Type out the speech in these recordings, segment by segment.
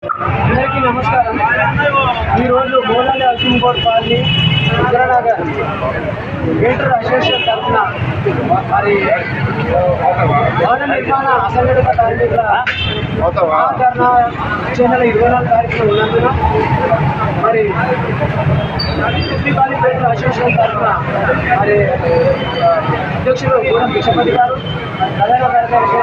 అందరికీ నమస్కారం. ఈరోజు మోలాలి అల్సింగోడ్ కాలనీ ఇంద్రానగర్ వెయిటర్ అసోసియేషన్ తరఫున మరి భవన నిర్మాణ అసంఘటిత కార్మికుల ఆదరణ చెందిన 24 తారీఖున ఉన్నందున మరి శ్రీకాళి వెయిటర్ అసోసియేషన్ తరఫున మరి అధ్యక్షులు గూడెం బిషపతి గారు, ప్రధాన కార్యదర్శి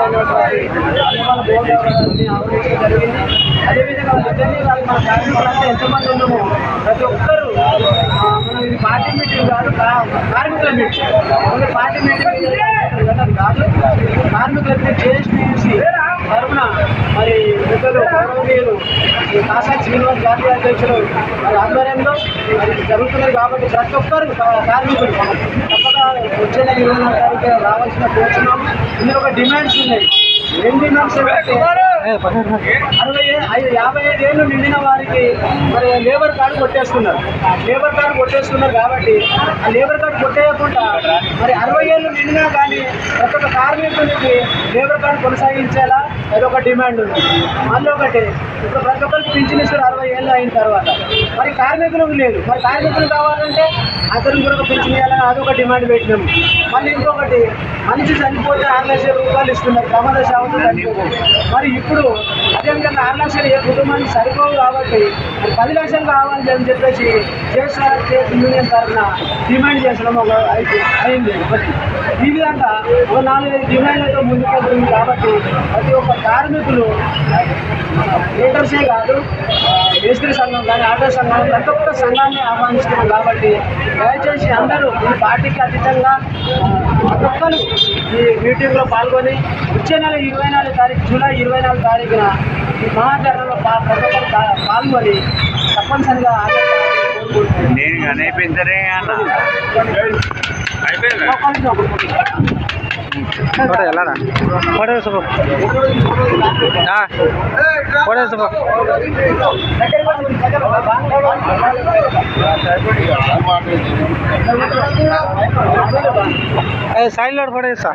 నిర్మాణ బోర్డు గారిని ఆహ్వానించడం జరిగింది. అదేవిధంగా నిజంగా కాదు, మన కార్మికులంతా ఎంతమంది ఉన్నామో ప్రతి ఒక్కరూ మనం ఇది పార్టీ మీటింగ్ కాదు, కార్మికుల మీటింగ్. ఓన్లీ పార్టీ మీటింగ్ కాదు, కార్మికుల జేఎస్టీసీ తరఫున మరి పెద్దలు గౌరవనీయులు కాసా శ్రీనివాస్ జాతీయ అధ్యక్షులు మరి ఆధ్వర్యంలో మరి జరుగుతున్నది. కాబట్టి ప్రతి ఒక్కరు కార్మికులు తప్పక వచ్చే 24 తారీఖు రావాల్సిన కోరుతున్నాము. ఇందులో ఒక డిమాండ్స్ ఉన్నాయి. ఏం డిమాండ్స్ అంటే 55 ఏళ్ళు నిండిన వారికి మరి లేబర్ కార్డు కొట్టేస్తున్నారు. కాబట్టి ఆ లేబర్ కార్డు కొట్టేయకుండా మరి 60 ఏళ్ళు నిండినా కానీ ప్రతి ఒక్క కార్మికునికి లేబర్ కార్డు కొనసాగించేలా అదొక డిమాండ్ ఉంది. మళ్ళీ ఒకటి, ఇప్పుడు ప్రతి ఒక్కరికి పింఛన్ ఇస్తారు 60 ఏళ్ళు అయిన తర్వాత. మరి కార్మికులకు లేదు. మరి కార్మికులు కావాలంటే అతనికి కూడా పింఛన్ ఇవ్వాలని అదొక డిమాండ్ పెట్టినాము. మళ్ళీ ఇంకొకటి, మనిషి చనిపోతే 6 లక్షల రూపాయలు ఇస్తున్నారు ప్రమాద శాతం చనిపోతే. మరి ఇప్పుడు అదేవిధంగా 6 లక్షలు ఏ కుటుంబానికి సరిపోవు కాబట్టి మరి 10 లక్షలు కావాలి అని చెప్పేసి జేఎస్ఆర్టీసీ యూనియన్ తరఫున డిమాండ్ చేసడం అయింది. ఈ విధంగా ఒక 4-5 డిమాండ్లతో ముందుకెళ్తుంది. కాబట్టి ప్రతి ఒక్క కార్మికులు లీడర్సే కాదు, మేస్త్రి సంఘం కానీ ఆటో సంఘం ప్రతి ఒక్క సంఘాన్ని ఆహ్వానిస్తున్నాం. కాబట్టి దయచేసి అందరూ ఈ పార్టీకి అతీతంగా ప్రతి ఒక్కరు ఈ మీటింగ్లో పాల్గొని వచ్చే నెల 24 తారీఖు జూలై 24 తారీఖున ఈ మహాధరణలో ప్రతి ఒక్కరు పాల్గొని తప్పనిసరిగా साइड लोड पड़े सा